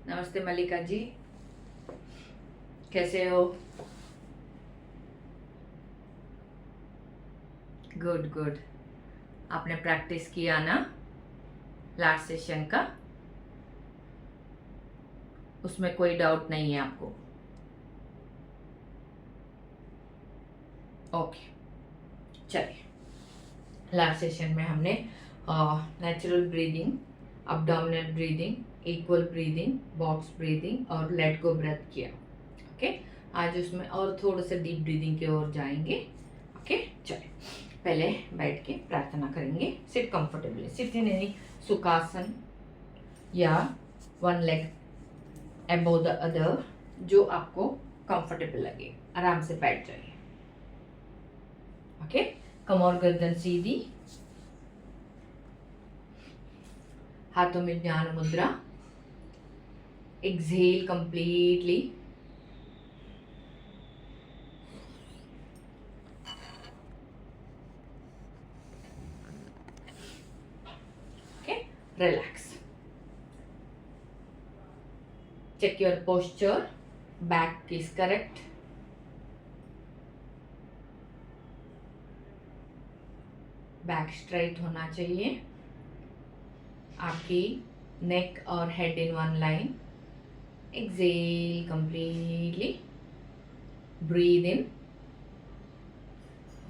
नमस्ते मल्लिका जी, कैसे हो? Good good. आपने प्रैक्टिस किया ना लास्ट सेशन का? उसमें कोई डाउट नहीं है आपको? ओके, चलिए। लास्ट सेशन में हमने natural breathing, abdominal breathing, equal breathing, box breathing और लेट गो ब्रेथ किया। ओके, आज उसमें और थोड़ा सा डीप ब्रीदिंग की ओर जाएंगे। ओके, चलिए। पहले बैठ के प्रार्थना करेंगे। Sit comfortably, sit in any sukhasana या one leg above the other, जो आपको कंफर्टेबल लगे। आराम से बैठ जाइए। ओके, कमर गर्दन सीधी, हाथों में ध्यान मुद्रा। Exhale completely. Okay, relax. Check your posture, back is correct. Back straight होना चाहिए। आपकी नेक और head in one line. Exhale completely. Breathe in.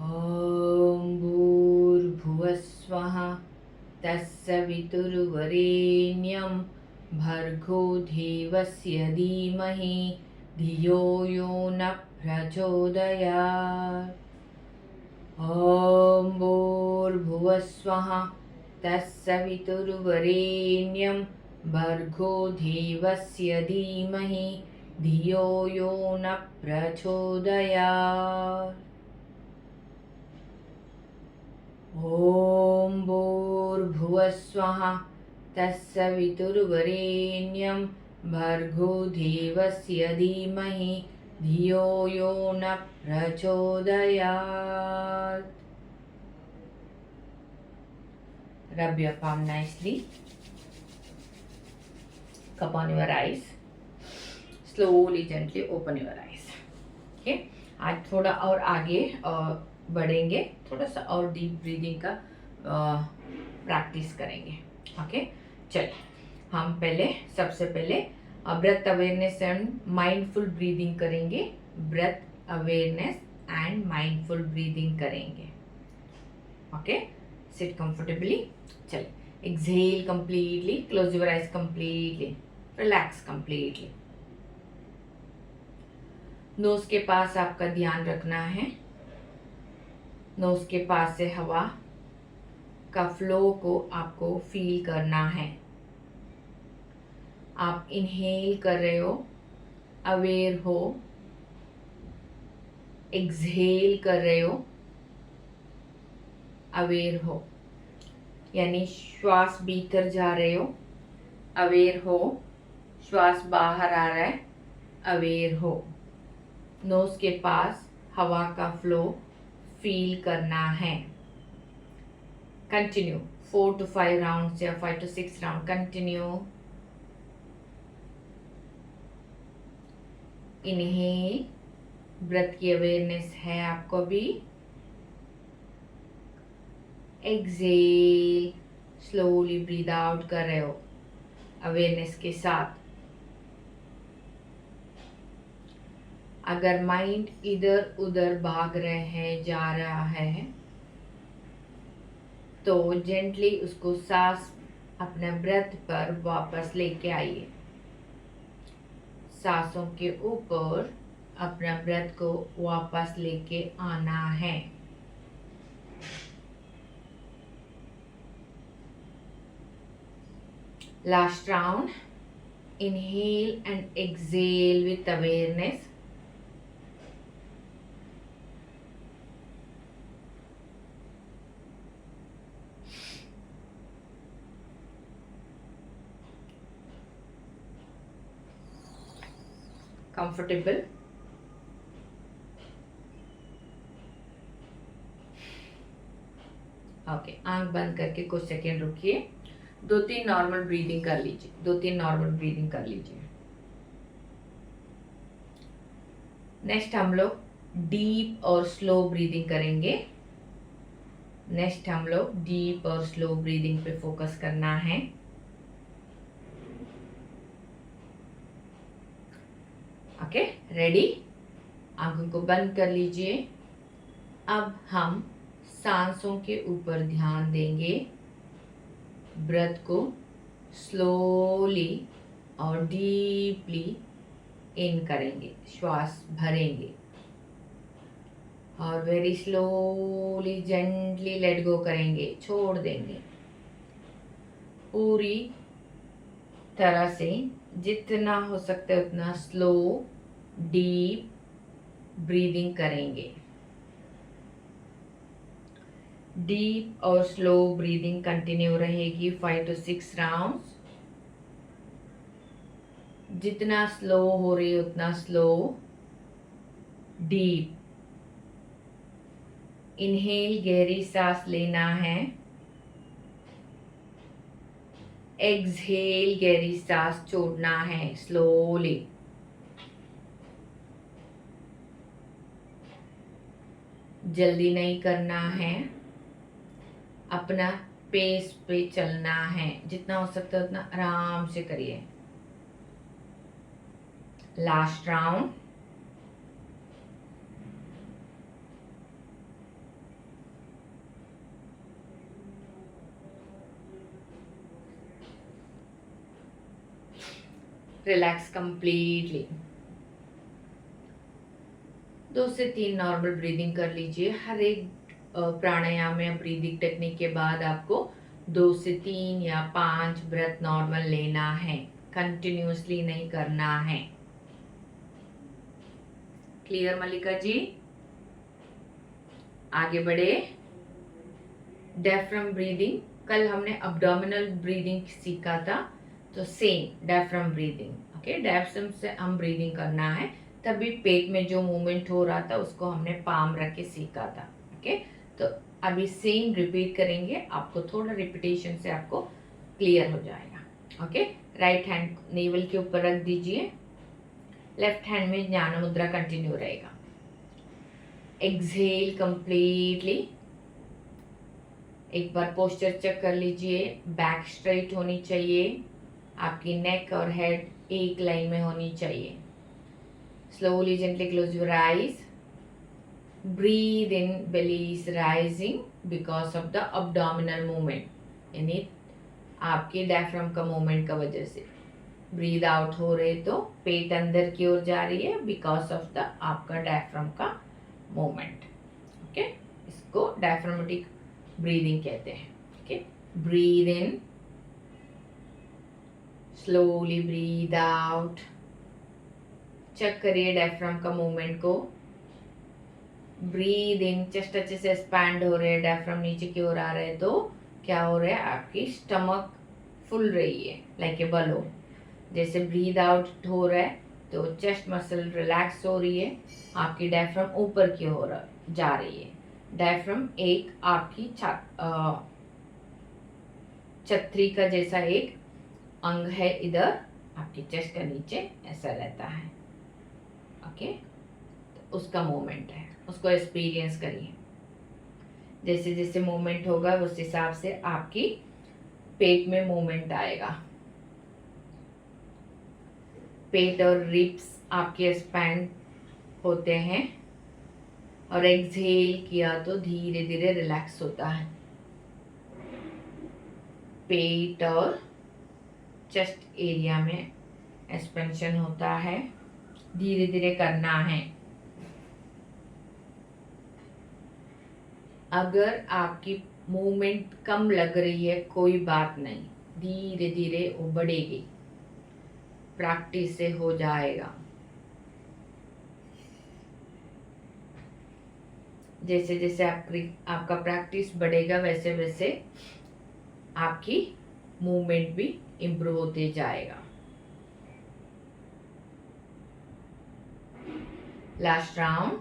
ओम भूर्भुवस्वः तत्सवितुर्वरेण्यं भर्गो देवस्य धीमहि धियो यो न प्रचोदयात्। ॐ भूर्भुवस्वः तत्सवितुर्वरेण्यं भर्गो देवस्य धीमहि धियो यो न प्रचोदयात्। ॐ भूर्भुवस्वः तत्सवितुर्वरेण्यं भर्गो देवस्य धीमहि धियो यो न प्रचोदयात्। Rub your palm nicely. Cup on your eyes. Slowly, gently open your eyes. Okay. आज थोड़ा और आगे बढ़ेंगे, थोड़ा सा और डीप ब्रीदिंग का प्रैक्टिस करेंगे। ओके, चलिए। हम सबसे पहले breath awareness and mindful breathing करेंगे। Breath awareness and mindful breathing करेंगे। Okay, sit comfortably. चलिए, exhale completely, close your eyes completely, relax completely. Nose के पास आपका ध्यान रखना है। नोज के पास से हवा का फ्लो को आपको फील करना है। आप इनहेल कर रहे हो, अवेयर हो। एक्सहेल कर रहे हो, अवेयर हो। यानी श्वास भीतर जा रहे हो, अवेयर हो। श्वास बाहर आ रहा है, अवेयर हो। नोज के पास हवा का फ्लो फील करना है। कंटिन्यू 4 to 5 राउंड या 5 to 6 round continue. Inhale, breath की अवेयरनेस है आपको भी। एक्सहेल, स्लोली ब्रीद आउट कर रहे हो अवेयरनेस के साथ। अगर माइंड इधर उधर भाग रहे हैं, जा रहा है, तो जेंटली उसको सांस अपने ब्रेथ पर वापस लेके आइए। सांसों के ऊपर अपना ब्रेथ को वापस लेके आना है। Last round, inhale and exhale with awareness. Comfortable. Okay, आंख बंद करके कुछ सेकेंड रुकिए। 2-3 नॉर्मल ब्रीदिंग कर लीजिए, 2-3 नॉर्मल ब्रीदिंग कर लीजिए। नेक्स्ट हम लोग डीप और स्लो ब्रीदिंग करेंगे। नेक्स्ट हम लोग डीप और स्लो ब्रीदिंग पे फोकस करना है। Okay, ready? आंखों को बंद कर लीजिए। अब हम सांसों के ऊपर ध्यान देंगे। ब्रेथ को स्लोली और डीपली इन करेंगे, श्वास भरेंगे और very slowly gently let go करेंगे, छोड़ देंगे। पूरी तरह से जितना हो सकता है उतना स्लो डीप ब्रीदिंग करेंगे। डीप और स्लो ब्रीदिंग कंटिन्यू रहेगी 5 to 6 राउंड्स। जितना स्लो हो रही है उतना स्लो डीप। इनहेल, गहरी सांस लेना है। एक्सहेल, गहरी सांस छोड़ना है स्लोली। जल्दी नहीं करना है, अपना पेस पे चलना है। जितना हो सकता है उतना आराम से करिए। Last round. Relax completely. 2 से 3 नॉर्मल ब्रीदिंग कर लीजिए। हर एक प्राणायाम या ब्रीदिंग टेक्निक के बाद आपको 2 से 3 या 5 ब्रेथ नॉर्मल लेना है, कंटिन्यूसली नहीं करना है। क्लियर मल्लिका जी? आगे बढ़े। डायफ्राम ब्रीदिंग, कल हमने अब्डोमिनल ब्रीदिंग सीखा था, तो same diaphragm breathing. Okay, diaphragm से हम ब्रीदिंग करना है। तभी पेट में जो मूवमेंट हो रहा था उसको हमने पाम रख के सीखा था। ओके, तो अभी सेम रिपीट करेंगे। आपको थोड़ा रिपीटेशन से आपको क्लियर हो जाएगा। ओके, राइट हैंड नेवल के ऊपर रख दीजिए। लेफ्ट हैंड में ज्ञान मुद्रा कंटिन्यू रहेगा। Exhale completely. एक बार पोस्चर चेक कर लीजिए। बैक स्ट्रेट होनी चाहिए, आपकी नेक और हेड एक लाइन में होनी चाहिए। Slowly gently close your eyes. Breathe in, belly is rising because of the abdominal movement, यानी आपके डायफ्राम का मूवमेंट का वजह से। ब्रीद आउट हो रहे तो पेट अंदर की ओर जा रही है बिकॉज ऑफ द आपका डायफ्राम का मूवमेंट। ओके, इसको डायफ्रामेटिक ब्रीदिंग कहते हैं। Okay, breathe in, slowly breathe out. Check करिए डायफ्राम का मूवमेंट को। ब्रीद इन, चेस्ट अच्छे से एक्सपैंड हो रहे हैं, डायफ्राम नीचे की ओर आ रहे हैं, तो क्या हो रहा है, आपकी स्टमक फुल रही है, लाइक ए बलून। जैसे ब्रीद आउट हो रहा है तो चेस्ट मसल रिलैक्स हो रही है, आपकी डायफ्राम ऊपर की ओर जा रही है। डायफ्राम एक आपकी छतरी का जैसा एक अंग है, इधर आपकी चेस्ट के नीचे ऐसा रहता है। ओके, तो उसका मूवमेंट है, उसको एक्सपीरियंस करिए। जैसे जैसे मूवमेंट होगा उस हिसाब से आपकी पेट में मूवमेंट आएगा। पेट और रिब्स आपके एक्सपैंड होते हैं और एक्सहेल किया तो धीरे धीरे रिलैक्स होता है। पेट और चेस्ट एरिया में एक्सपेंशन होता है, धीरे धीरे करना है। अगर आपकी मूवमेंट कम लग रही है कोई बात नहीं, धीरे धीरे वो बढ़ेगी, प्रैक्टिस से हो जाएगा। जैसे जैसे आपका प्रैक्टिस बढ़ेगा वैसे वैसे आपकी मूवमेंट भी इम्प्रूव होते जाएगा। Last round.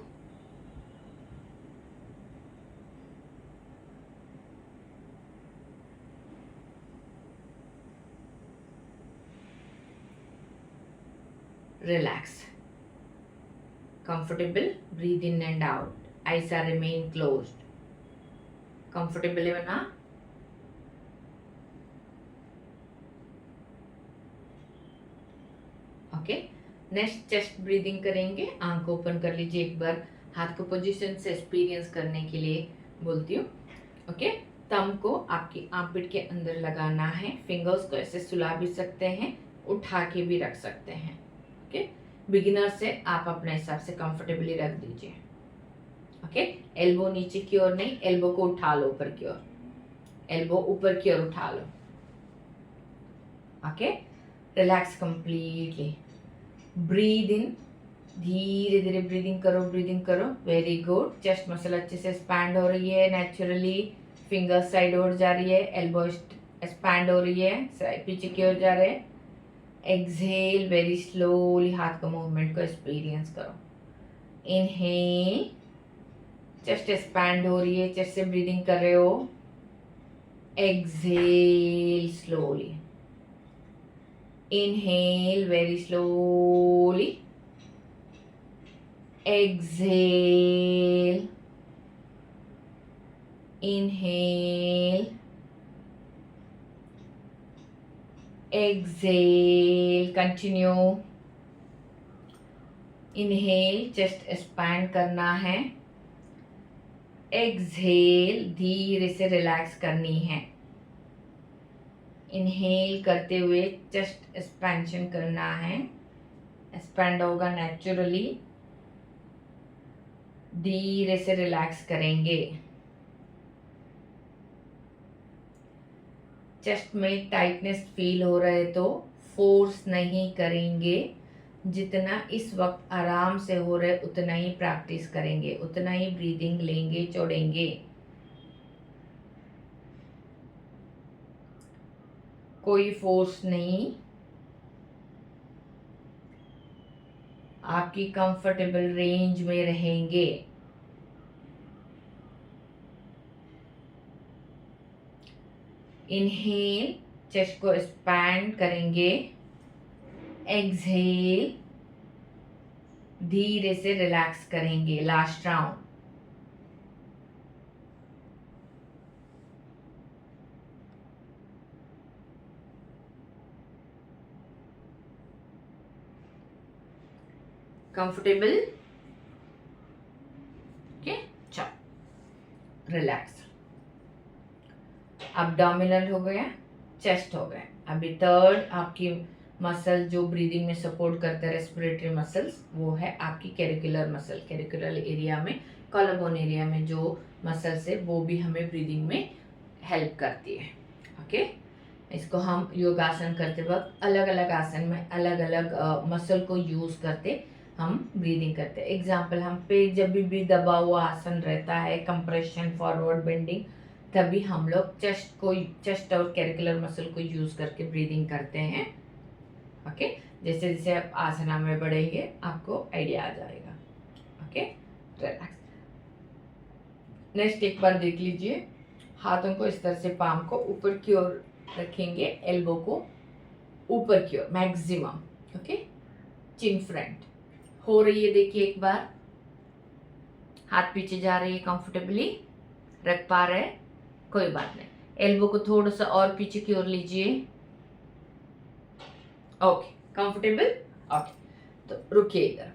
relax. Comfortable, breathe in and out. Eyes are remain closed. Comfortable है ना? ओके, नेक्स्ट चेस्ट ब्रीदिंग करेंगे. आंख ओपन कर लीजिए एक बार. हाथ को पोजीशन से एक्सपीरियंस करने के लिए बोलती हूँ. ओके, थंब को आपकी आर्मपिट के अंदर लगाना है. फिंगर्स को ऐसे सुला भी सकते हैं, उठा के भी रख सकते हैं. ओके, बिगिनर से आप अपने हिसाब से कंफर्टेबली रख दीजिए. ओके, एल्बो नीचे की ओर नहीं, एल्बो को उठा लो ऊपर की ओर. एल्बो ऊपर की ओर उठा लो. Okay, relax completely. Breathe in, धीरे धीरे ब्रीदिंग करो, ब्रीदिंग करो. Very good. चेस्ट मसल अच्छे से एक्सपैंड हो रही है नेचुरली. फिंगर साइड ओर जा रही है, एल्बो एक्सपैंड हो रही है, पीछे की ओर जा रहे हैं. एक्सहेल वेरी स्लोली, हाथ का मूवमेंट को एक्सपीरियंस करो. इनहेल, चेस्ट एक्सपैंड हो रही है, चेस्ट से ब्रीदिंग कर रहे हो. Exhale slowly. Inhale very slowly. Exhale. Inhale. Exhale. Continue. Inhale, chest expand करना है. एक्सहेल, धीरे से रिलैक्स करनी है. इनहेल करते हुए चेस्ट एक्सपेंशन करना है. एक्सपैंड होगा नेचुरली. धीरे से रिलैक्स करेंगे. चेस्ट में टाइटनेस फील हो रहे तो फोर्स नहीं करेंगे. जितना इस वक्त आराम से हो रहे उतना ही प्रैक्टिस करेंगे, उतना ही ब्रीदिंग लेंगे, छोड़ेंगे. कोई फोर्स नहीं. आपकी कंफर्टेबल रेंज में रहेंगे. इनहेल, चेस्ट को एक्सपैंड करेंगे. एक्सहेल, धीरे से रिलैक्स करेंगे. Last round. कंफर्टेबल. ओके, चलो रिलैक्स. एब्डोमिनल हो गया, चेस्ट हो गया. अभी थर्ड आपकी मसल जो ब्रीदिंग में सपोर्ट करते हैं, रेस्पिरेटरी मसल्स, वो है आपकी कैरिकुलर मसल. कैरिकुलर एरिया में, कॉलरबोन एरिया में जो मसल्स है वो भी हमें ब्रीदिंग में हेल्प करती है. ओके, इसको हम योगासन करते वक्त अलग अलग आसन में अलग अलग मसल को यूज करते हम ब्रीदिंग करते हैं. एग्जाम्पल, हम पेट जब भी दबा हुआ आसन रहता है, कंप्रेशन, फॉरवर्ड बेंडिंग, तभी हम लोग चेस्ट और कैरिकुलर मसल को यूज करके ब्रीदिंग करते हैं. ओके, जैसे जैसे आप आसना में बढ़ेंगे आपको आइडिया आ जाएगा. Okay, relax. नेक्स्ट एक बार देख लीजिए. हाथों को इस तरह से पाम को ऊपर की ओर रखेंगे, एल्बो को ऊपर की ओर मैक्सिमम. ओके, चिन फ्रंट हो रही है. देखिए एक बार, हाथ पीछे जा रही है, कंफर्टेबली रख पा रहे हैं, कोई बात नहीं. एल्बो को थोड़ा सा और पीछे की ओर लीजिए. Okay, comfortable. ओके, तो रुकिए इधर.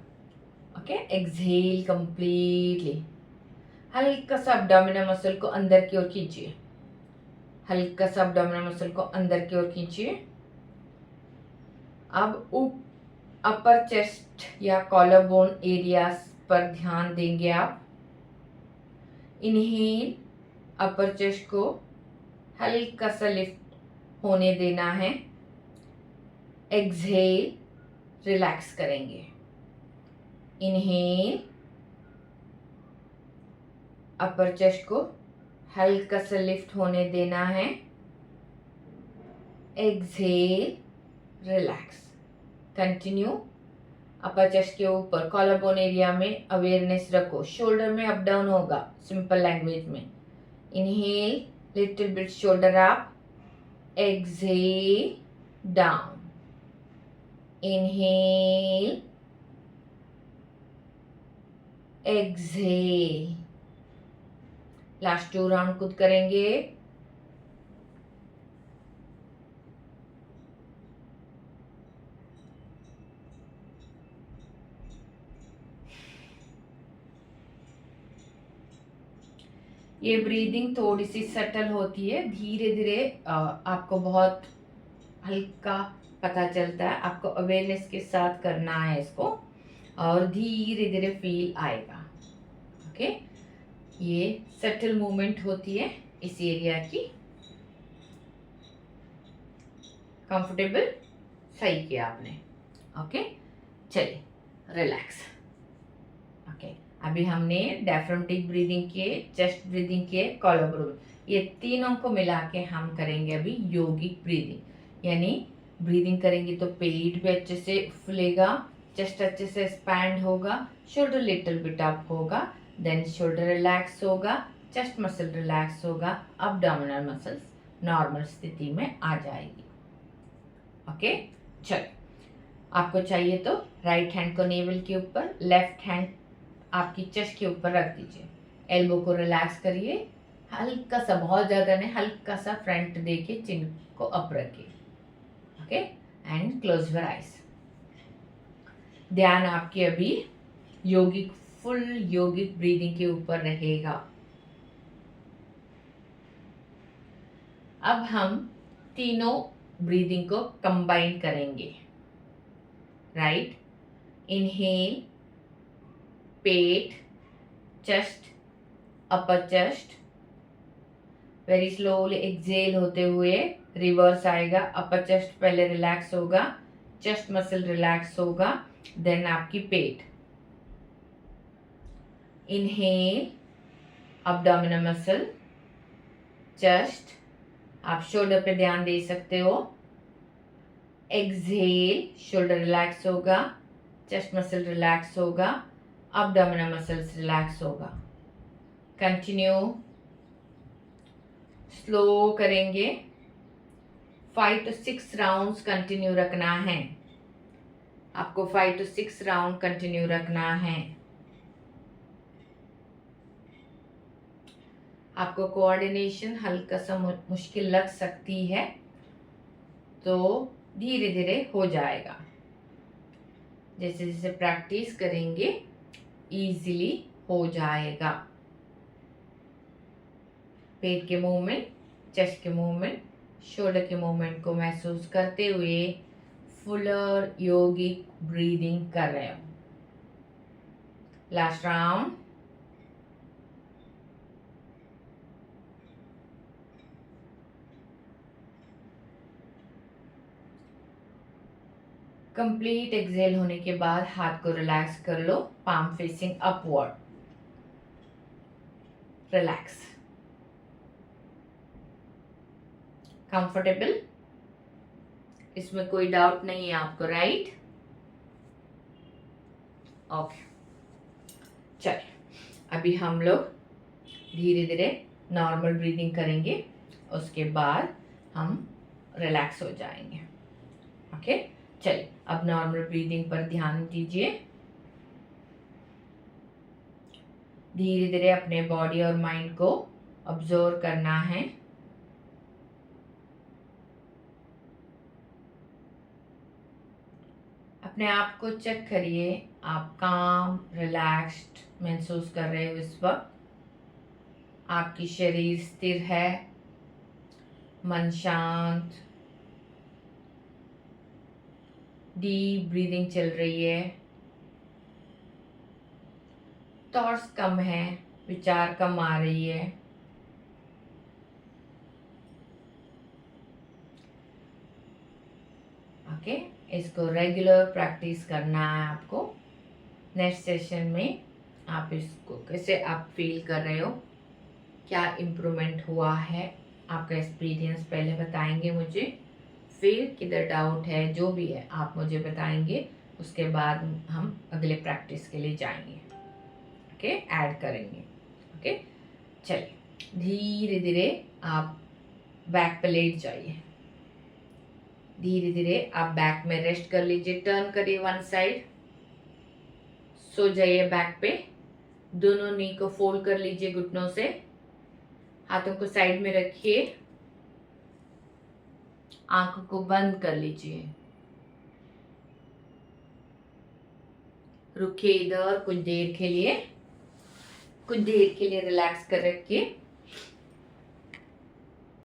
Okay, exhale completely. हल्का सा एब्डोमिनल मसल को अंदर की ओर खींचिए. हल्का सा एब्डोमिनल मसल को अंदर की ओर खींचिए. अब अपर चेस्ट या कॉलर बोन एरिया पर ध्यान देंगे आप. इनहेल, अपर चेस्ट को हल्का सा लिफ्ट होने देना है. एक्सहेल, रिलैक्स करेंगे. इनहेल, अपर चेस्ट को हल्का सा लिफ्ट होने देना है. Exhale, relax. कंटिन्यू. अपर चेस्ट के ऊपर कॉलर बोन एरिया में अवेयरनेस रखो. शोल्डर में अप डाउन होगा, सिंपल लैंग्वेज में. Inhale, little bit shoulder up. Exhale, down. Inhale, exhale. Last 2 round खुद करेंगे। ये ब्रीदिंग थोड़ी सी सटल होती है, धीरे धीरे आपको बहुत हल्का पता चलता है। आपको अवेयरनेस के साथ करना है इसको और धीरे धीरे फील आएगा। ओके, ये सटल मूवमेंट होती है इस एरिया की। कंफर्टेबल सही किया आपने। ओके, चलिए रिलैक्स। ओके, अभी हमने डायफ्रामेटिक ब्रीदिंग किए, चेस्ट ब्रीदिंग किए, कोलैबोरेटिव, ये तीनों को मिला के हम करेंगे अभी योगिक ब्रीदिंग। यानी ब्रीदिंग करेंगे तो पेट भी अच्छे से फूलेगा, चेस्ट अच्छे से एक्सपैंड होगा, शोल्डर लिटिल बिट अप होगा, देन शोल्डर रिलैक्स होगा, चेस्ट मसल रिलैक्स होगा, अब्डोमिनल मसल्स नॉर्मल स्थिति में आ जाएगी। ओके, चलो आपको चाहिए तो राइट हैंड को नेवल के ऊपर, लेफ्ट हैंड आपकी चेस्ट के ऊपर रख दीजिए। एल्बो को रिलैक्स करिए, हल्का सा, बहुत ज़्यादा नहीं, हल्का सा फ्रंट देके चिन को अप रखिए। Okay, and close your eyes. ध्यान आपकी अभी योगिक, फुल योगिक ब्रीदिंग के ऊपर रहेगा। अब हम तीनों ब्रीदिंग को कंबाइन करेंगे। राइट, इनहेल, पेट, chest, upper chest, very slowly exhale होते हुए रिवर्स आएगा। अपर चेस्ट पहले रिलैक्स होगा, चेस्ट मसल रिलैक्स होगा, देन आपकी पेट। इनहेल, अब्डोमिनल मसल, चेस्ट, आप शोल्डर पे ध्यान दे सकते हो। एक्सहेल, शोल्डर रिलैक्स होगा, चेस्ट मसल रिलैक्स होगा, अब्डोमिनल मसल्स रिलैक्स होगा। कंटिन्यू, स्लो करेंगे। 5 to 6 राउंड्स कंटिन्यू रखना है आपको, 5 to 6 राउंड कंटिन्यू रखना है। आपको कोऑर्डिनेशन हल्का सा मुश्किल लग सकती है, तो धीरे धीरे हो जाएगा। जैसे जैसे प्रैक्टिस करेंगे इजीली हो जाएगा। पेट के मूवमेंट, चेस्ट के मूवमेंट, शोल्डर के मूवमेंट को महसूस करते हुए फुलर योगिक ब्रीदिंग कर रहे हो। Last round. कंप्लीट एक्सहेल होने के बाद हाथ को रिलैक्स कर लो, palm facing upward. Relax, comfortable, इसमें कोई डाउट नहीं है आपको, राइट? ओके, चलिए अभी हम लोग धीरे धीरे नॉर्मल ब्रीदिंग करेंगे, उसके बाद हम रिलैक्स हो जाएंगे। ओके, चलिए अब नॉर्मल ब्रीदिंग पर ध्यान दीजिए। धीरे धीरे अपने बॉडी और माइंड को ऑब्जर्व करना है। अपने आप को चेक करिए, आप काम, रिलैक्स्ड महसूस कर रहे हो इस वक्त? आपकी शरीर स्थिर है, मन शांत, डीप ब्रीदिंग चल रही है, थॉट्स कम है, विचार कम आ रही है। ओके, इसको रेगुलर प्रैक्टिस करना है आपको। नेक्स्ट सेशन में आप इसको कैसे आप फील कर रहे हो, क्या इम्प्रूवमेंट हुआ है, आपका एक्सपीरियंस पहले बताएंगे मुझे, फिर किधर डाउट है, जो भी है आप मुझे बताएंगे। उसके बाद हम अगले प्रैक्टिस के लिए जाएंगे। ओके, ऐड करेंगे। ओके, चलिए धीरे धीरे आप बैक पे लेट जाइए। धीरे धीरे आप बैक में रेस्ट कर लीजिए, टर्न करिए वन साइड, सो जाइए बैक पे, दोनों नी को फोल्ड कर लीजिए घुटनों से, हाथों को साइड में रखिए, आंखों को बंद कर लीजिए, रुकिए इधर कुछ देर के लिए रिलैक्स कर रखिए।